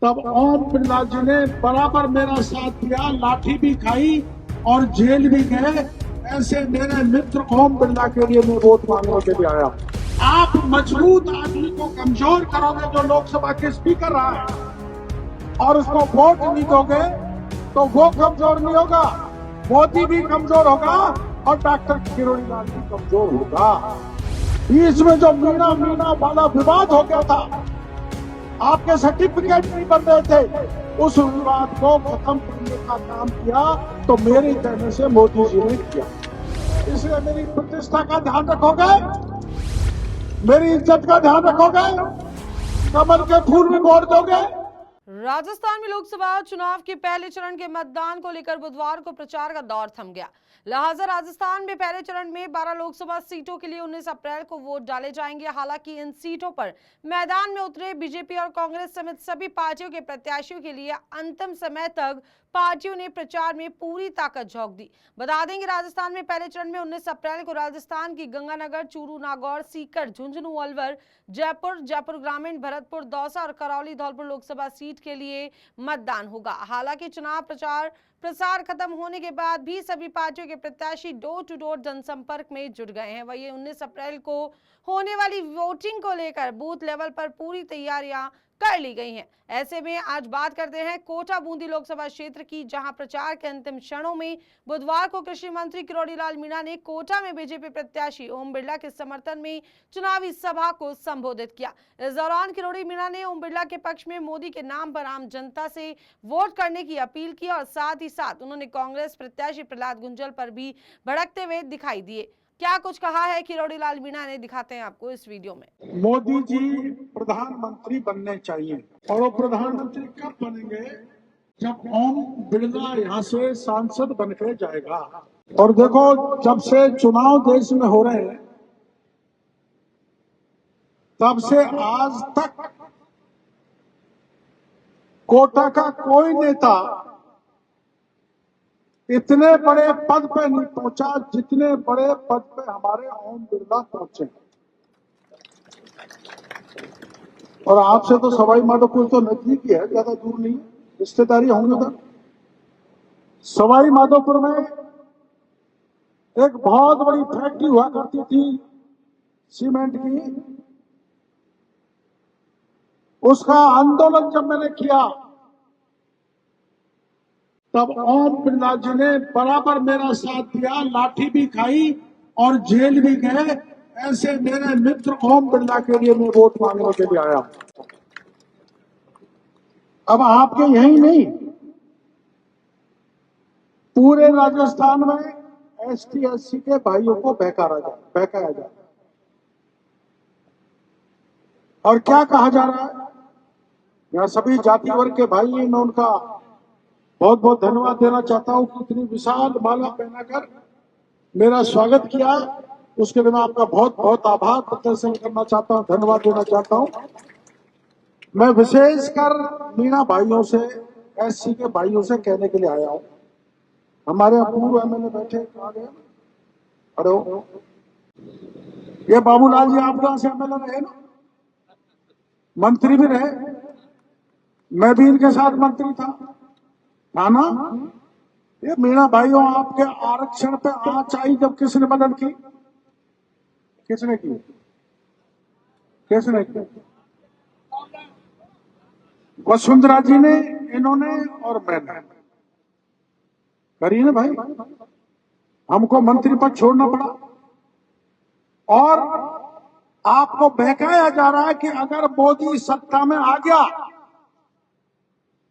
तब ओम बिरला जी ने बराबर मेरा साथ दिया, लाठी भी खाई और जेल भी गए। ऐसे मेरे मित्र ओम बिरला के लिए मैं वोट मांगने के लिए आया। आप मजबूत आदमी को कमजोर करोगे जो लोकसभा के स्पीकर रहा है, और उसको वोट नहीं दोगे तो वो कमजोर नहीं होगा, मोदी भी कमजोर होगा और डॉक्टर किरोड़ी लाल भी कमजोर होगा। बीच में जो मीना मीना वाला विवाद हो गया था, आपके सर्टिफिकेट नहीं बन रहे थे, उस विवाद को खत्म करने का काम किया तो मेरे कहने से मोदी जी ने किया। इसलिए मेरी प्रतिष्ठा का ध्यान रखोगे, मेरी इज्जत का ध्यान रखोगे, कमल के फूल में वोट दोगे। राजस्थान में लोकसभा चुनाव के पहले चरण के मतदान को लेकर बुधवार को प्रचार का दौर थम गया। लिहाजा राजस्थान में पहले चरण में 12 लोकसभा सीटों के लिए 19 अप्रैल को वोट डाले जाएंगे। हालांकि इन सीटों पर मैदान में उतरे बीजेपी और कांग्रेस समेत सभी पार्टियों के प्रत्याशियों के लिए अंतिम समय तक पार्टियों ने प्रचार में पूरी ताकत झोंक दी। बता दें कि राजस्थान में पहले चरण में 19 अप्रैल को राजस्थान की गंगानगर, चूरू, नागौर, सीकर, झुंझुनू, अलवर, जयपुर ग्रामीण, भरतपुर, दौसा और करौली धौलपुर लोकसभा सीट के लिए मतदान होगा। हालांकि चुनाव प्रसार खत्म होने के बाद भी सभी पार्टियों के प्रत्याशी डोर टू डोर जनसंपर्क में जुट गए हैं। वही 19 अप्रैल को होने वाली वोटिंग को लेकर बूथ लेवल पर पूरी तैयारियां कर ली गई हैं। ऐसे में आज बात करते हैं कोटा बूंदी लोकसभा क्षेत्र की, जहां प्रचार के अंतिम क्षणों में बुधवार को कृषि मंत्री किरोड़ी लाल मीणा ने कोटा में बीजेपी प्रत्याशी ओम बिरला के समर्थन में चुनावी सभा को संबोधित किया। इस दौरान किरोड़ी मीणा ने ओम बिरला के पक्ष में मोदी के नाम पर आम जनता से वोट करने की अपील की और साथ ही साथ उन्होंने कांग्रेस प्रत्याशी प्रहलाद गुंजल पर भी भड़कते हुए दिखाई दिए। क्या कुछ कहा है किरोड़ी लाल मीणा ने, दिखाते हैं आपको इस वीडियो में। मोदी जी प्रधानमंत्री बनने चाहिए, और वो प्रधानमंत्री कब बनेंगे? जब ओम बिरला यहाँ से सांसद बनकर जाएगा। और देखो, जब से चुनाव देश में हो रहे हैं तब से आज तक कोटा का कोई नेता इतने बड़े पद पे नहीं पहुंचा जितने बड़े पद पे हमारे ओम बिरला पहुंचे। और आपसे तो सवाई माधोपुर तो नजदीक ही है, ज्यादा दूर नहीं, रिश्तेदारी होंगे तो। सवाई माधोपुर में एक बहुत बड़ी फैक्ट्री हुआ करती थी सीमेंट की, उसका आंदोलन जब मैंने किया तब ओम बिरला जी ने बराबर मेरा साथ दिया, लाठी भी खाई और जेल भी गए। ऐसे मेरे मित्र ओम बिरला के लिए मैं वोट मांगने के लिए आया। अब आपके यही नहीं, पूरे राजस्थान में एसटी एससी के भाइयों को बहकाया जाए। और क्या कहा जा रहा है? यहाँ सभी जाति वर्ग के भाई हैं, मैं उनका बहुत बहुत धन्यवाद देना चाहता हूं कि इतनी विशाल माला पहनाकर मेरा स्वागत किया। उसके लिए मैं आपका बहुत बहुत आभार प्रदर्शन करना चाहता हूं, धन्यवाद देना चाहता हूं। मैं विशेषकर मीणा भाइयों से, एससी के भाइयों से कहने के लिए आया हूं। हमारे पूर्व एमएलए बैठे, कहाँ गए? अरे ये बाबूलाल जी आप से एमएलए रहे ना, मंत्री भी रहे, मैं भी इनके साथ मंत्री था ना। ये मीणा भाइयों, आपके आरक्षण पे आंच आई जब किसने मदद की? किसने की? वसुंधरा जी ने, इन्होंने और मैंने करी ना भाई। हमको मंत्री पद छोड़ना पड़ा और आपको बहकाया जा रहा है कि अगर मोदी सत्ता में आ गया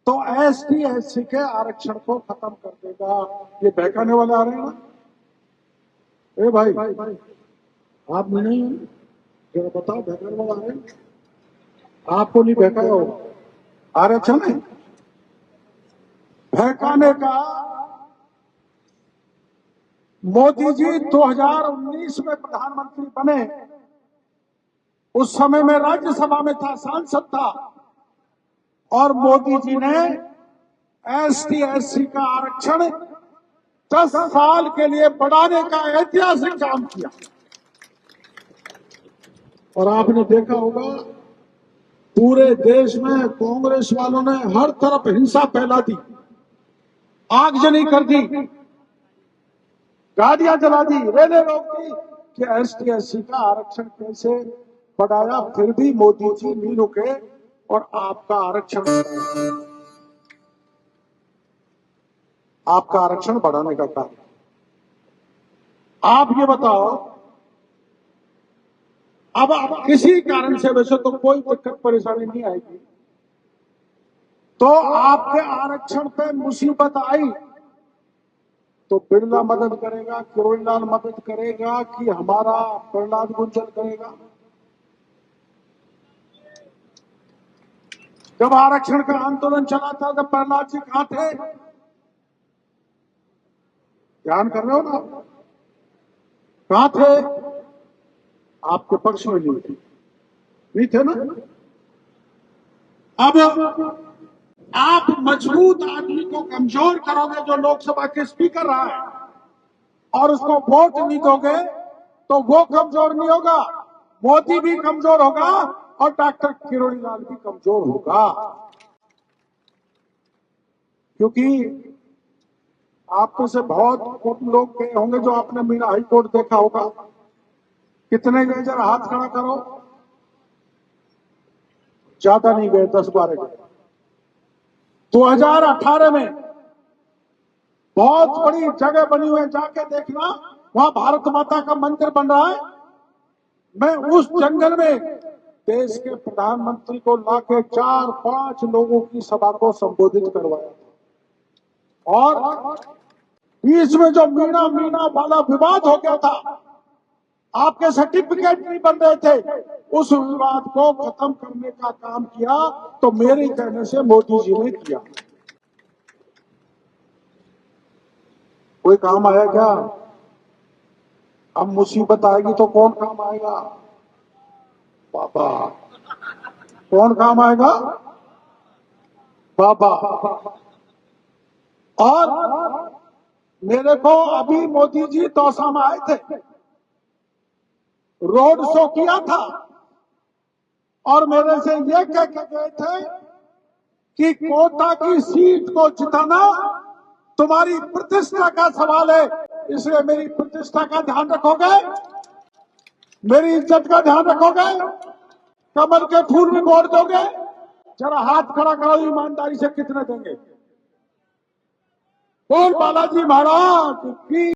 तो एसटी एससी के आरक्षण को खत्म कर देगा। ये बहकाने वाले आ रहे हैं ना। ए भाई, आप नहीं जरा बताओ, बहकाने वाला आ रहे हैं? आपको नहीं बहकाया हो आरक्षण है बहकाने का। मोदी जी 2019 में प्रधानमंत्री बने, उस समय में राज्यसभा में था, सांसद था, और मोदी जी ने एसटी एससी का आरक्षण 10 साल के लिए बढ़ाने का ऐतिहासिक काम किया। और आपने देखा होगा पूरे देश में कांग्रेस वालों ने हर तरफ हिंसा फैला दी, आगजनी कर दी, गाड़ियां जला दी, रेलें रोक दी कि एसटी एससी का आरक्षण कैसे बढ़ाया, फिर भी मोदी जी नहीं रुके और आपका आरक्षण बढ़ाया। आपका आरक्षण बढ़ाने का कार्य। आप ये बताओ, अब किसी कारण से वैसे तो कोई दिक्कत परेशानी नहीं आएगी, तो आपके आरक्षण पे मुसीबत आई तो बिरला मदद करेगा, किरोड़ीलाल मदद करेगा कि हमारा प्रहलाद गुंजल करेगा? जब आरक्षण का आंदोलन चला था तब प्रहलाद जी कहां थे? ध्यान कर रहे हो ना? कहां थे? आपके पक्ष में नहीं थे ना? अब आप मजबूत आदमी को कमजोर करोगे जो लोकसभा के स्पीकर रहा है, और उसको वोट नहीं दोगे तो वो कमजोर नहीं होगा, मोदी भी कमजोर होगा और डॉक्टर किरोड़ीलाल भी कमजोर होगा। क्योंकि आप में से बहुत लोग गए होंगे जो आपने मीरा हाई कोर्ट देखा होगा। कितने गए? जरा हाथ खड़ा करो। ज्यादा नहीं गए, 10-12 गए। 2018 में बहुत बड़ी जगह बनी हुई है, जाके देखना, वहां भारत माता का मंदिर बन रहा है। मैं उस जंगल में देश के प्रधानमंत्री को लाके 4-5 लोगों की सभा को संबोधित करवाया, और बीच में जो मीना मीना वाला विवाद हो गया था, आपके सर्टिफिकेट नहीं बन रहे थे, उस विवाद को खत्म करने का काम किया तो मेरे कहने से मोदी जी ने किया। कोई काम आया क्या? अब मुसीबत आएगी तो कौन काम आएगा? बाबा। कौन काम आएगा? बाबा। और मेरे को अभी मोदी जी दौसा में आए थे, रोड शो किया था, और मेरे से ये कह के गए थे कि कोटा की सीट को जिताना तुम्हारी प्रतिष्ठा का सवाल है, इसलिए मेरी प्रतिष्ठा का ध्यान रखोगे, मेरी इज्जत का ध्यान रखोगे, कमल के फूल में वोट दोगे? जरा हाथ खड़ा करो, ईमानदारी से कितने देंगे? बोल बालाजी महाराज की।